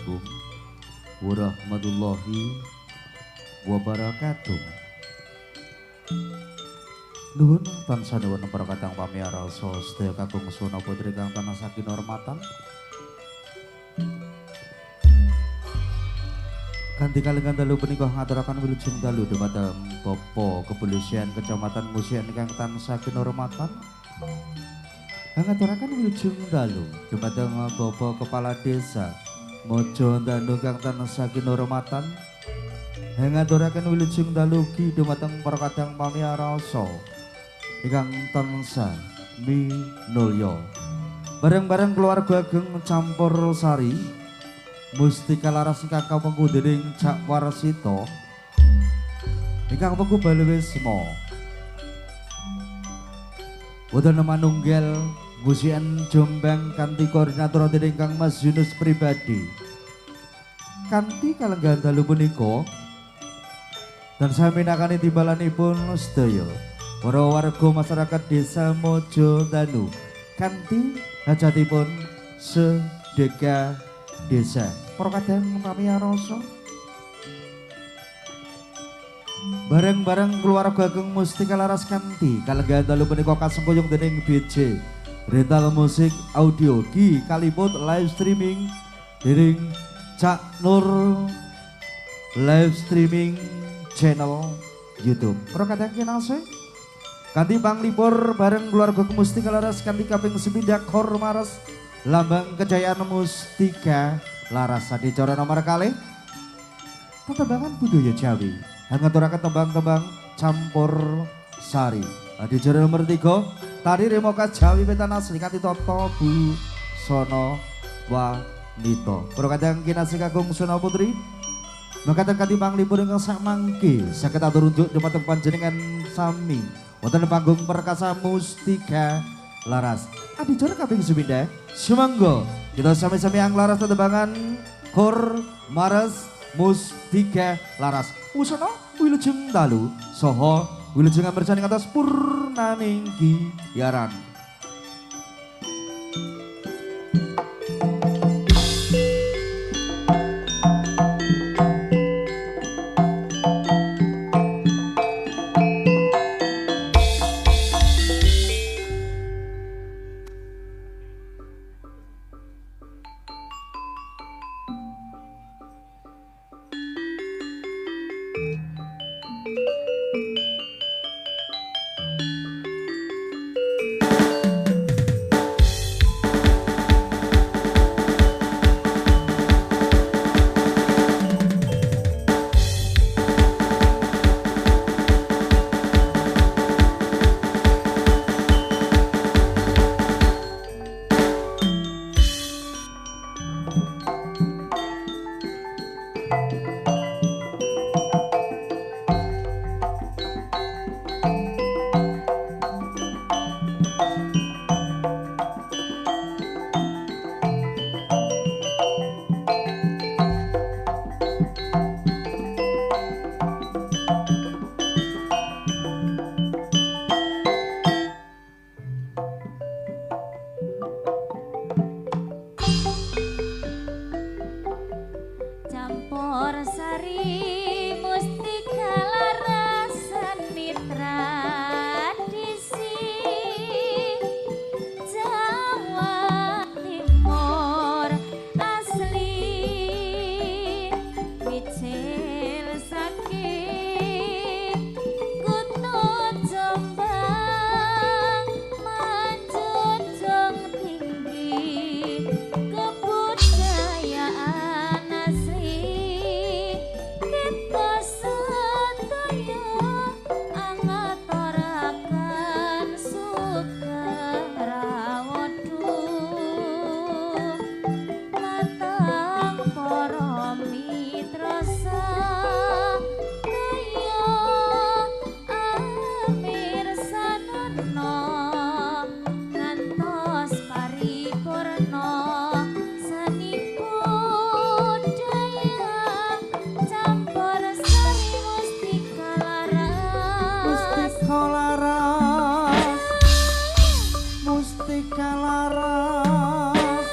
Assalamualaikum warahmatullahi wabarakatuh. Nuhun tansah nuwun para kadang pamiyarsa sedaya kakung suna putri kang tansah saking hormatan. Kanthi kalenggan dalu punika ngaturaken wilujeng dalu dumateng Bapak Kepolisian Kecamatan Musian ingkang tansah kinurmatan. Ngaturaken wilujeng dalu dumateng Bapak Kepala Desa Mojo Danu kang tansah kinurmatan. Ngaturaken wilujeng dalu ugi dumateng para kadang pamiyarsa ingkang tansah minulya. Bareng-bareng keluarga ageng campur sari Mustika Laras kakang pengku dening Cak Warsito ingkang pengku Balewesmo wonten manunggal Musian Jombang kanthi koordinator dening Kang Mas Yunus pribadi. Kanthi kalenggan dalu punika dan sami nakani timbalanipun sedaya para warga masyarakat Desa Mojo Danu kanthi hajatipun sedekah desa. Para kadang pamiyarsa bareng-bareng keluarga ageng Mustika Laras kanthi kalenggan dalu punika kasengkuyung dening BJ Rental Musik Audio di kaliput live streaming dening Cak Nur live streaming channel YouTube. Para kadang kinasih kanthi panglipur bareng keluarga Mustika Laras kanthi kaping 9 Kormaras lambang kejayaan Mustika Laras adicara nomor kalih tetembangan budaya Jawi ngaturaken tembang-tembang campur sari. Adicara nomor 3 tari remoka Jawi Wetan asli kanthi Toto Bu Sono Wanita. Para kadang kinasih kakung Suna Putri mekaten kanthi panglipur ingkang sak mangke saged atur unjuk dumateng panjenengan sami wonten panggung perkasa Mustika Laras. Adicara kaping 9 sumangga kita sami-sami ang laras tetembangan Kor Maras Mustika Laras. Usana wilujeng dalu saha wilujeng ambersani atas purnaning giyaran. Mustika Laras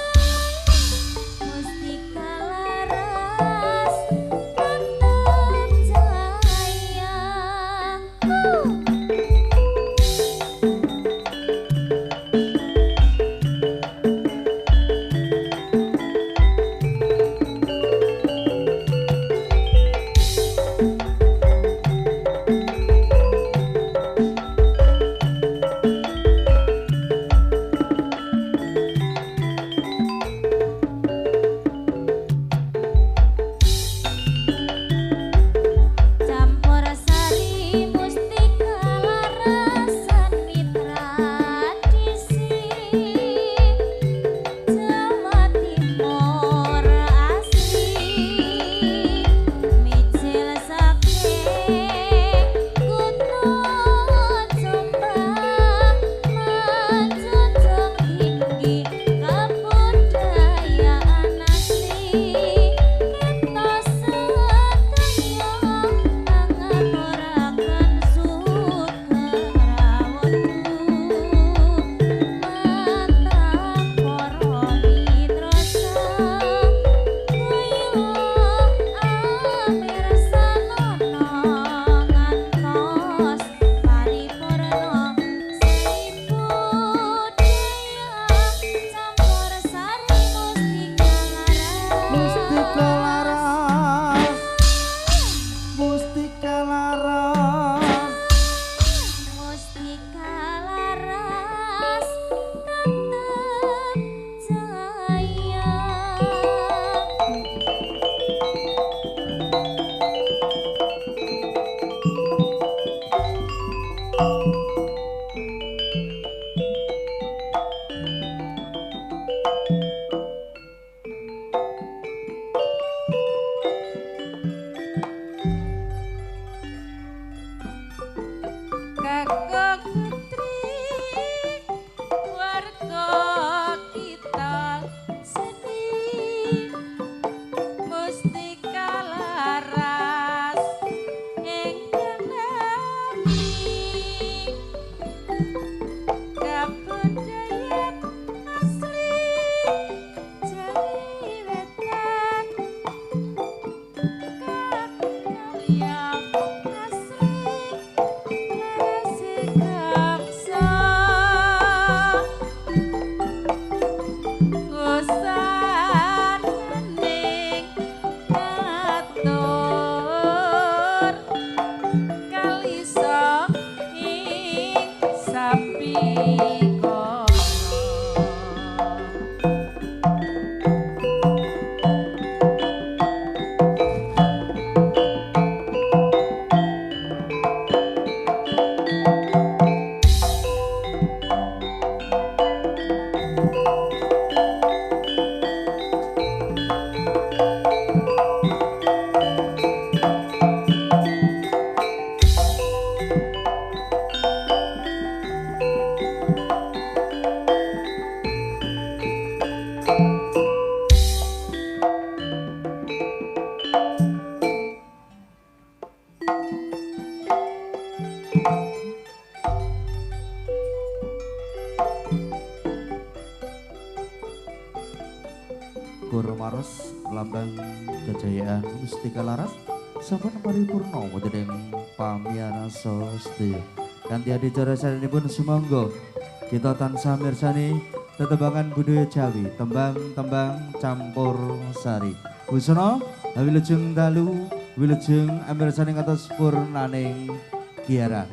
Maros lambang kejayaan Mustika Laras sampun paripurna wonten pamiyarsa sedaya kanthi adicara sarenipun sumangga kita tansah mirsani tetembangan budaya Jawi tembang-tembang campur sari busana wilujeng dalu wilujeng amirsani ngatos purnaning giaran.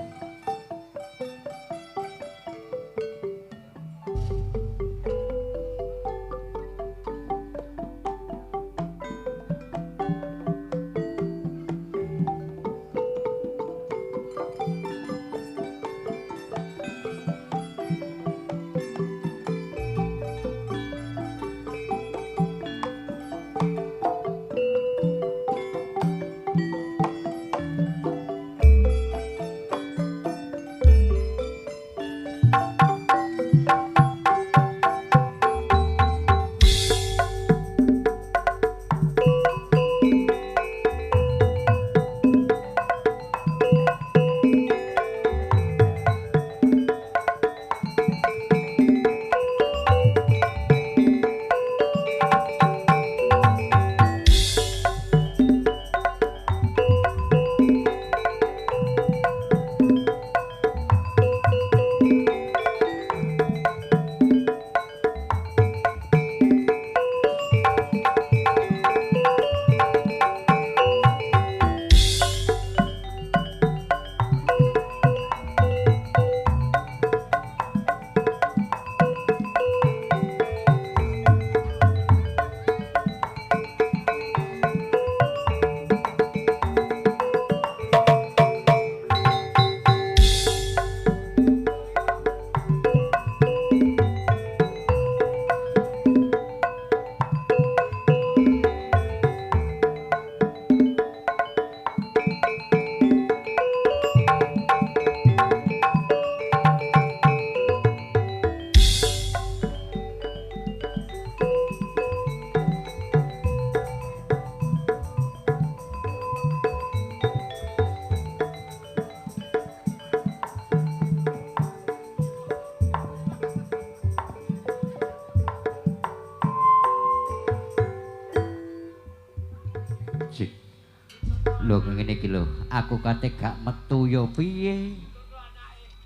Lho ngene iki lho, aku kate gak metu ya piye?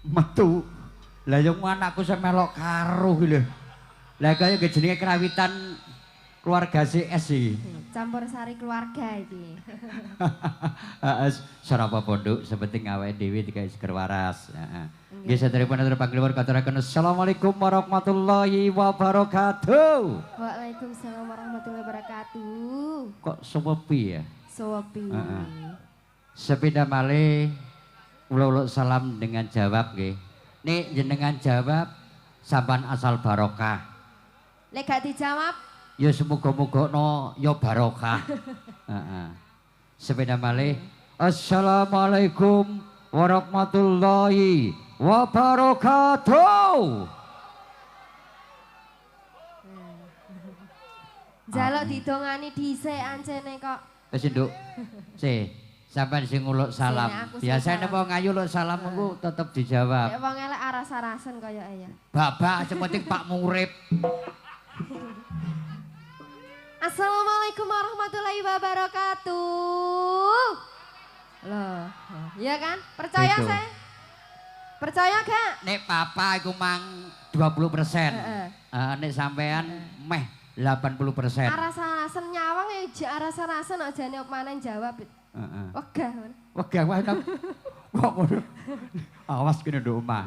Metu. Lah yo anakku sing melok karo iki lho. Lah kaya jenenge krawitan keluarga CS iki. Campur sari keluarga iki. Heeh, sarapa pondok sepenting awake dhewe digawe seger waras. Heeh. Nggih saderepun atur pangliwur katuraken Assalamualaikum warahmatullahi wabarakatuh. Waalaikumsalam warahmatullahi wabarakatuh. Kok sepi ya? Sepi. Sepeda malih uluk salam dengan jawab nggih. Nek jenengan jawab sampan asal barokah. Lek gak dijawab, Ya semoga-moga no ya barokah. Heeh. Sepeda malih. Assalamualaikum warahmatullahi wabarakatuh. jaluk didongani dhisik ancene kok. Wis nduk. Sampeyan sing nguluk salam. Sini, aku sing Biasane salam. wong ayu uluk salam ku tetep dijawab. Nek wong elek aras-arasen kaya ya. Babak sepenting Pak Murip. Assalamualaikum warahmatullahi wabarakatuh. Loh, iya kan? Percaya Betul. saya? Percaya gak? Nek papa iku mang 20%. Heeh. Nek sampean meh 80%. Aras-arasen nyawang ya jek aras-arasen aja jane opmanen jawab. Heeh. Wegah. Wegah wae nang. Kok ngono. Awas kene nduk omah.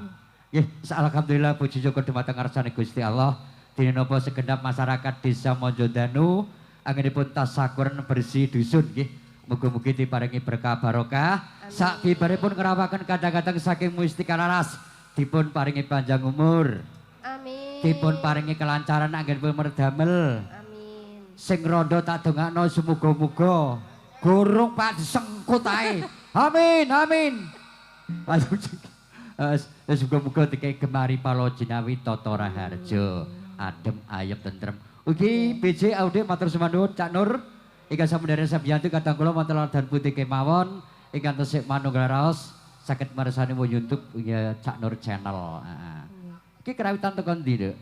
Nggih, alhamdulillah puji syukur dumateng ngarsane Gusti Allah. Dene napa segenap masyarakat Desa Monjodanu anggenipun tasakuran bersih dusun nggih. Muga-mugi diparingi berkah barokah. Sak bibaripun ngerawaken kadang-kadang saking Mustika Laras dipun paringi panjang umur. Amin. Dipun paringi kelancaran anggenipun merdamel. Amin. Sing rondo tak dongakno semoga-moga gorong Pak disengkut ae. Amin, amin. Semoga-moga dikai gemari palo jinawi Toto Raharjo. Adem, ayem, tentrem. Ugi BJ Audio matur sumandhun Cak Nur. Ingkang samudera sabiyantu kadang kula wonten dan putih kemawon. Ingkang tesih manunggal raos saged mirsani YouTube ya Cak Nur channel. Heeh. Iki kerawitan tekan ndi, Dek?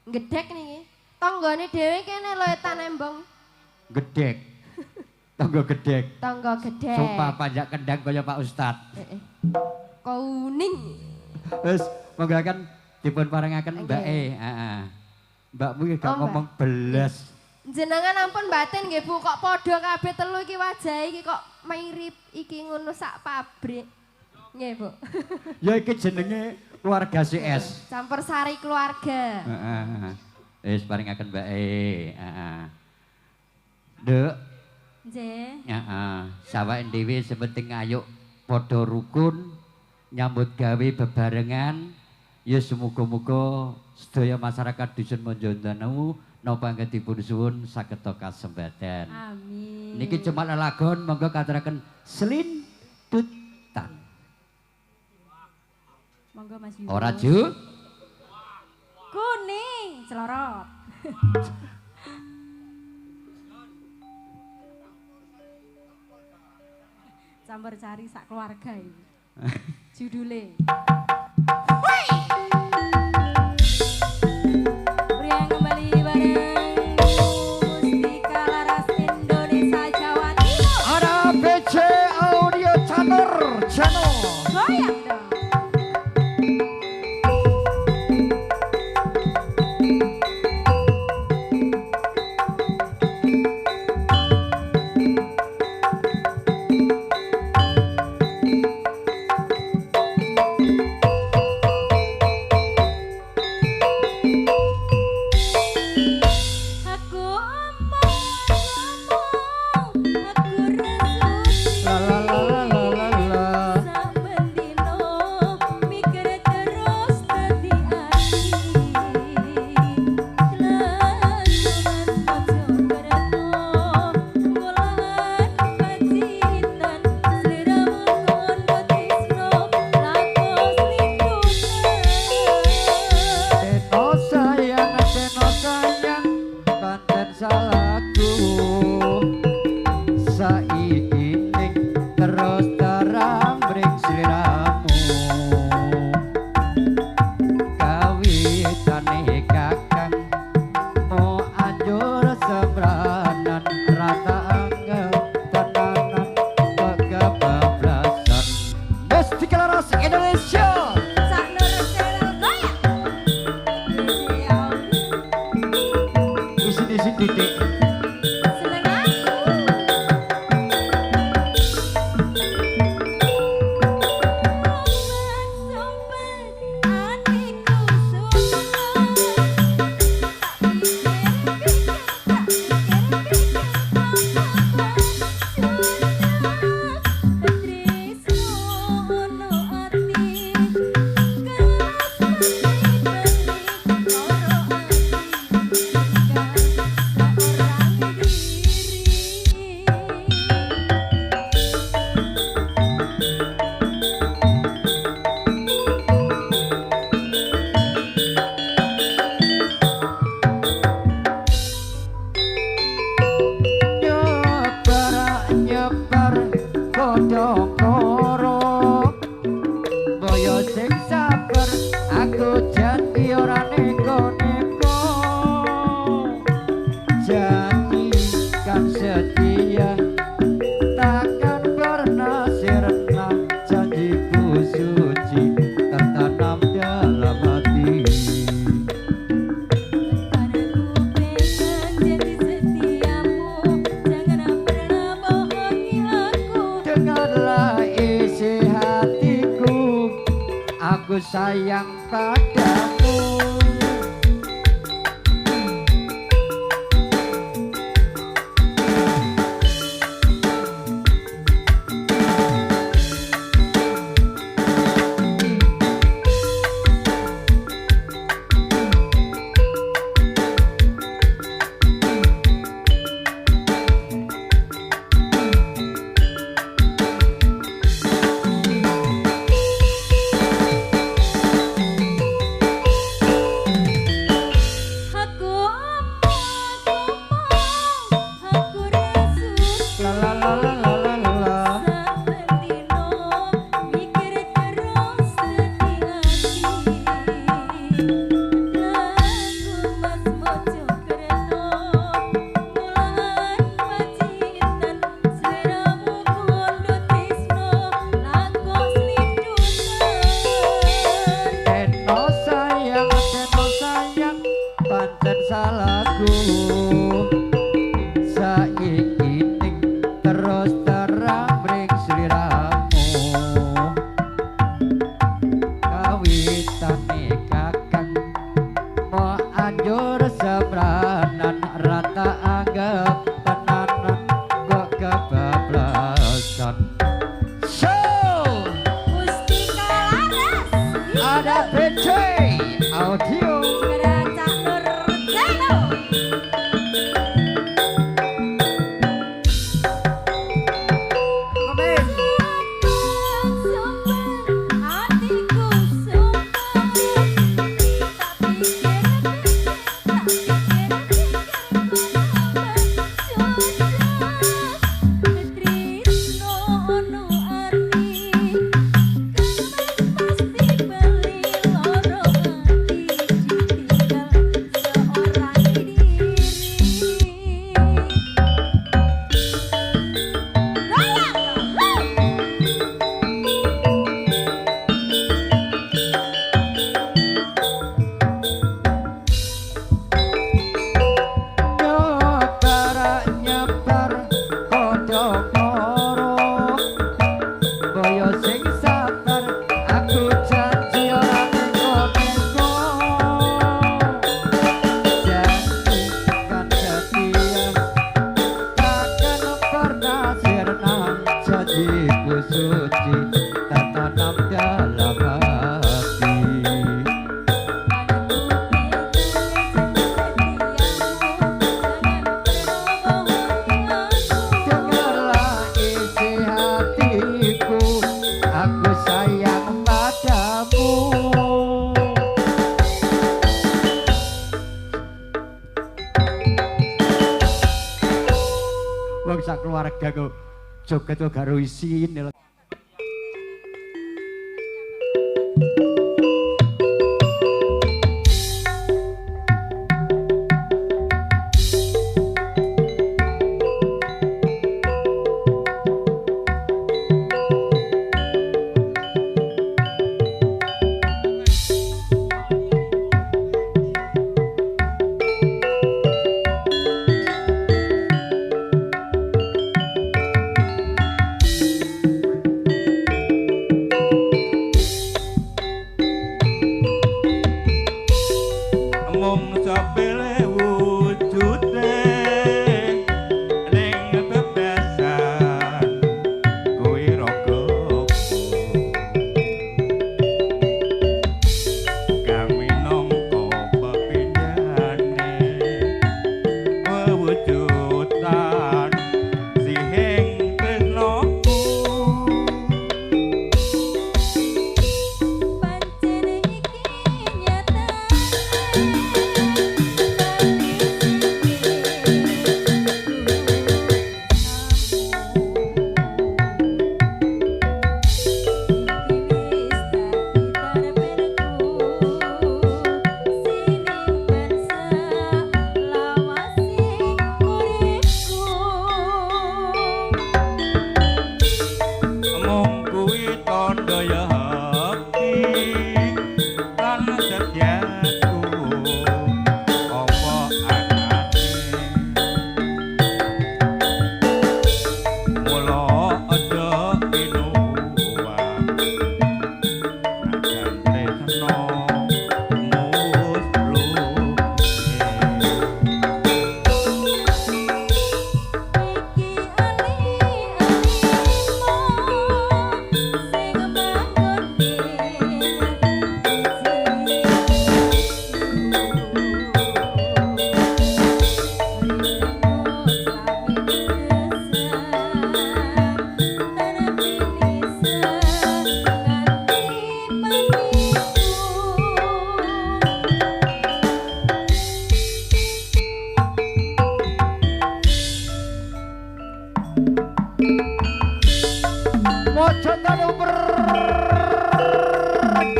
Gedek niki. Tanggane dhewe kene lho etan embong. Gedek. Tangga gedek. Tangga gedek. Sumpah panjak kendang kaya Pak Ustad. Kuning. Wis monggo kan dipun paringaken Nggih. Mbake, heeh. Mbakmu iki gak Oh, Mbak. ngomong belas. Jenengan ampun batin nggih Bu, kok padha kabeh telu iki wajahe iki kok mirip iki ngono sak pabrik. Nggih Bu. Ya iki jenenge keluarga CS. Campur sari keluarga. Heeh. Wis paringaken Mbake, heeh. Nduk, Nggih. heeh. Sawake dhewe sepenting ayo padha rukun nyambut gawe bebarengan. Ya semoga-moga sedaya masyarakat Dusun Monjodanu napa anggenipun suwun saged kasembadan. Amin. Niki cuma lelagon monggo katuraken selintutan. Monggo Mas Yudo. Ora Ju? Kuning, celorot. Campur cari sak keluarga iki. Judule. Pria yang kembali bareng Mustika Laras Indonesia Jawa Timur. Ada BC Audio Channel. Goyang dong. Aku omong-omong, aku resusi. La la la la la la la. Saben dino mikir terus dadi ati. Lantungan ojo kerto, mulan pacitan. Sliramu kondo tisno, lakos lintusan. Teno sayang, pancen salahku. Saiki ning terus terang bring sliramu. Kawitane kakang mau anjur sembranan rata angel tenanan kekebablasan. Mustika Laras Indonesia. Sak nur channel goyang. Isi titik. Seneng aku. Sobat adikku suka. aku sayang padamu. Sak keluarga kok joget kok gak isin.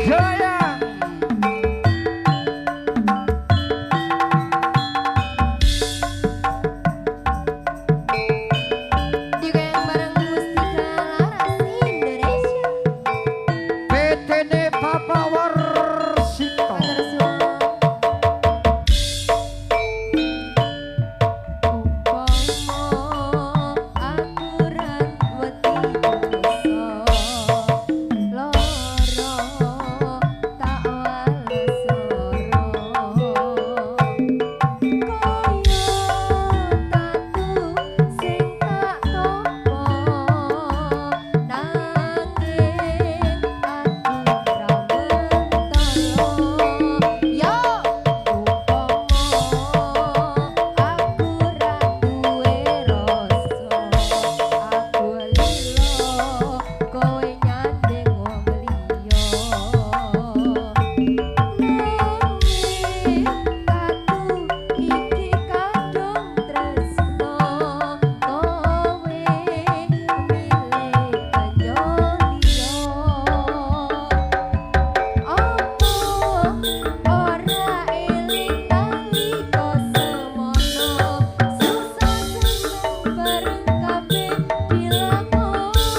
Sayang. Digoyang bareng Mustika Laras Indonesia. PTN Papa Warsito. Matur suwun. Umpama aku ran wedi dosa lara tak wales lara kaya tatu sing tak tampa nanging aku ra mentolo yo umpama aku ra duwe rasa aku lilo kowe nyanding wong liya nanging aku iki kadung tresno kowe milih kanyo liya opo ora eling nalika semono susah seneng bareng kabeh dilakoni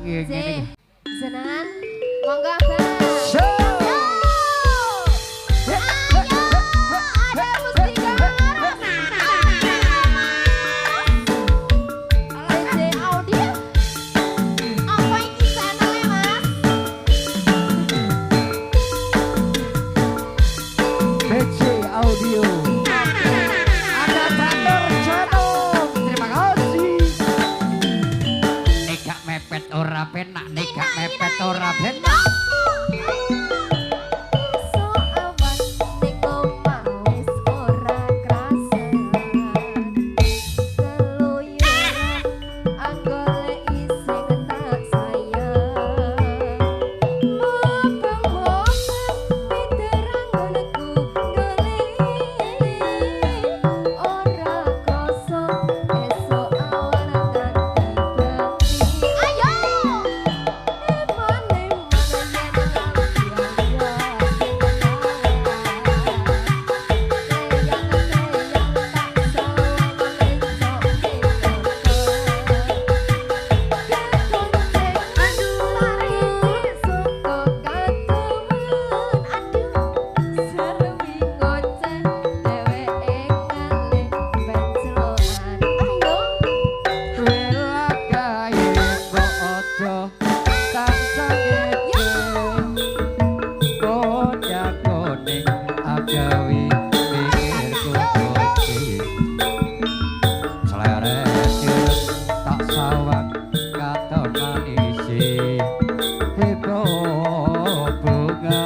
Nggih, ngene iki. Senengan monggo Bang. So. Ada Mustika Laras. DJ Audio. Apa iki channel-e, Mas? BC Audio. Ada Tandur Channel. Terima kasih. Nek gak mepet ora penak, nek gak mepet ora penak. So awan ning omah wis ora krasan. Keluyuran anggole isih tak sayang. Mobang-mobang piterang nggonku ngelih. Ora krasa esuk awan nganti bengi. Ayo! Wela kae kok aja tansah ngece. Bocah kuning agawi pikirku kowe. Sleret tak sawang katon manisi. Hebo bunga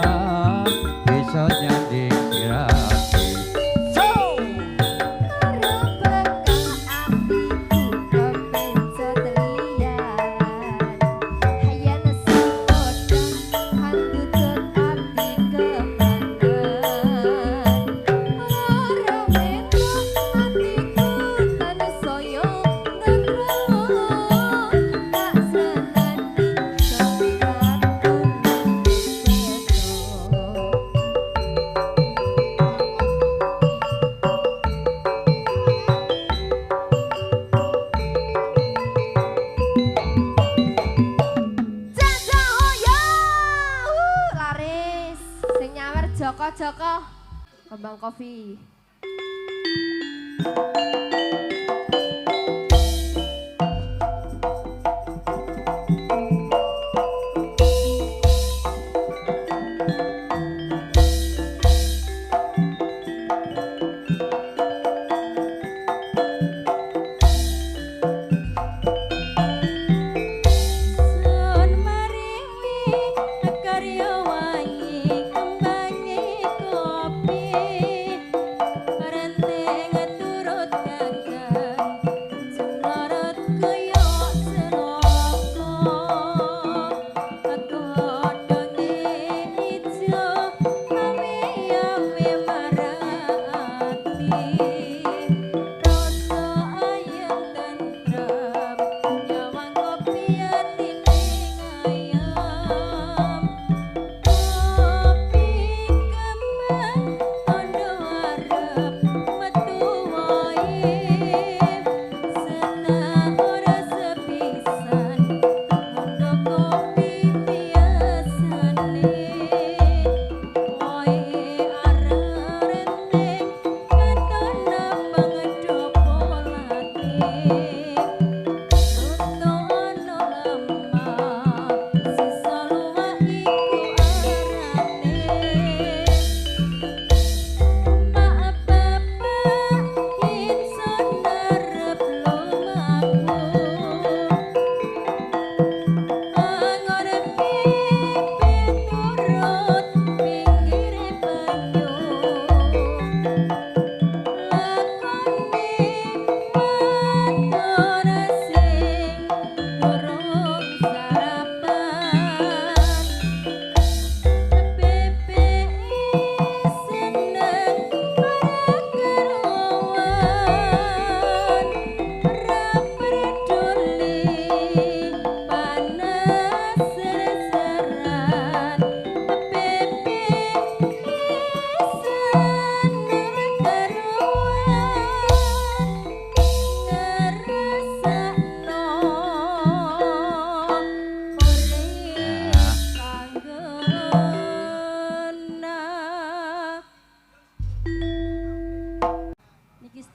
bisa nyanding irasi. So! Laris, sing nyawer Joko Kembang Kopi.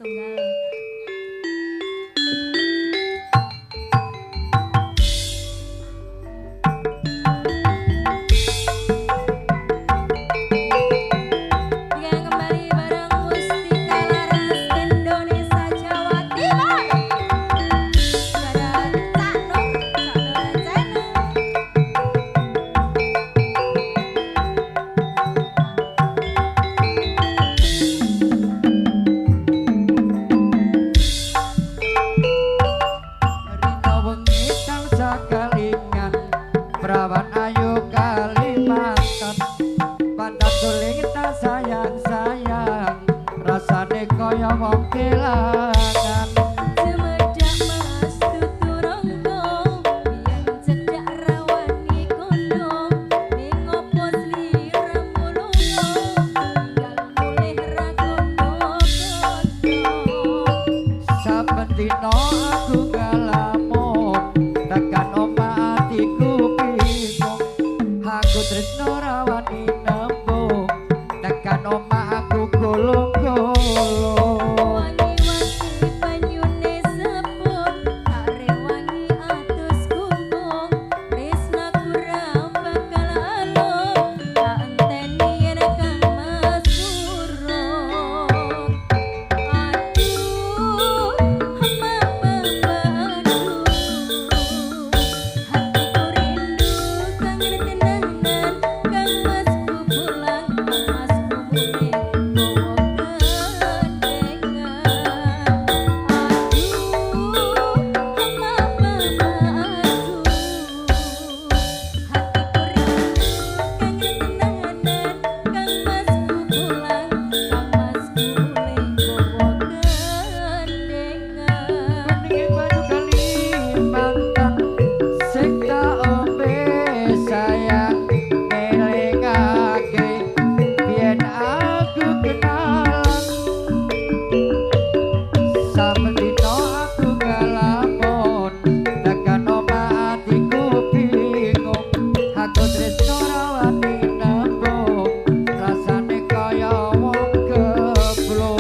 setunggal. Yang kembali bareng Mustika Laras Indonesia Jawa Timur. Ada Cak Nur, Cak Nur Rino wengi tansah kelingan Perawan ayu Kalimantan Pantat tuling tak sayang-sayang Rasane kaya wong kelangan Semedak mas tuturong kong Biang cedak rawani kondong Mengopo sliramu lulung Tinggal mulih rakondo-kondo Saben dina aku ngalamun Tekan omah atiku bingung Aku tresno rawani nembung Tekan omah aku golong-golong Wangi-wangi banyune sepur Tak rewangi atus kumpung Tresnaku ra bakal alung Tak enteni rekang mas urung Aduh, mama aduh Hatiku rindu kangen kenangan Kang masku pulang, kang masku mulih bawa kendengan Aduh, mama aduh Hatiku rindu kangen kenangan Kang masku pulang, kang masku mulih bawa kendengan Bening banyu Kalimantan sing tak ombe sayang elingake biyen aku kenalan saben dina aku ngalamun tekan omah atiku bingung aku tresno rawani nembung rasane kaya wong geblung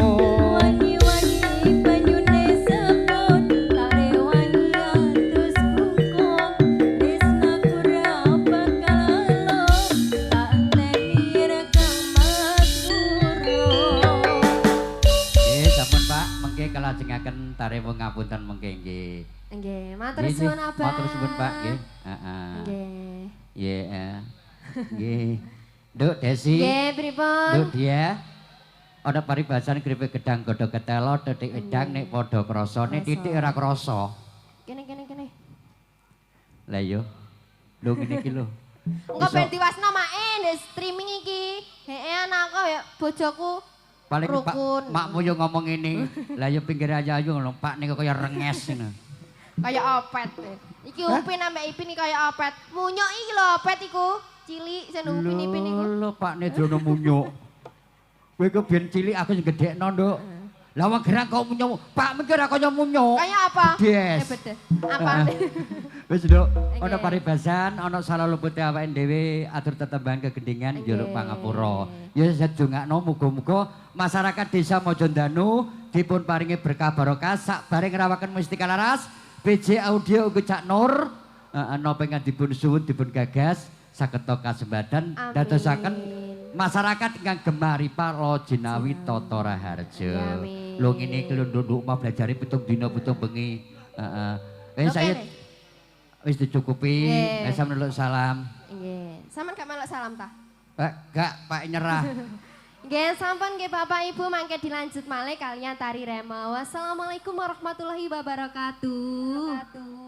Wangi-wangi banyune sepur Tak rewangi atus kungkung Tresnaku ra bakal alung Tak enteni rekang mas urung Sampun Pak, mengke kalajengaken tarewu ngapunten mengke nggih. Nggih, matur Nggih, suwun nggih. Abang. Matur suwun Pak nggih. Heeh. Nggih. Nggih. Nggih. Nduk Desi. Nggih, pripun? Nduk dia. Ana paribasan kripik gedang godhog ketelo titik edang nek padha krasa nek titik ora krasa. Kene. Lah yo. Lho ngene iki lho. Engko ben diwasno mae ndek streaming iki. Heeh anakku ya bojoku Paling Pak rukun. makmu yo ngomong ngene. Lah yo pinggir ayu-ayu ngono Pak niku kaya renges ngono. Kaya opet. Iki Upin ambek Ipin iki kaya opet. Munyuk iki lho opet iku. Cilik sing Upin-Ipin iku. Lho Pak Nedrono munyuk. Kowe ku biyen cilik aku sing gedhekno, Nduk. Lah wong gerang kok munyuk. Pak mikir ora kaya munyuk. Kaya apa? Des. Betul. Apa? Wis Nduk, ana Oke. paribasan, ana salah lupute awake dhewe atur tetembang kegendingan Oke. njaluk pangapura. Ya sedongakno muga-muga masyarakat Desa Mojondanu dipun paringi berkah barokah sak bareng rawaken Mustika Laras, BJ Audio ugi Cak Nur, napa ingkang dipun suwun dipun gagas saged kasembadan Amin. dadosaken masyarakat ingkang gemari Palo Jinawi Tata Raharja. Amin. Lho ngene iki lho nduk omah blajare pitung dina pitung bengi. Heeh. Oke, Saya Nek. wis dicukupi. Nggih. Saya menuluk salam. Nggih. Sampeyan gak melok salam ta? Gak Pak nyerah. Nggih, sampun nggih Bapak Ibu mangke dilanjut malih kalian tari remo. Wassalamualaikum warahmatullahi wabarakatuh.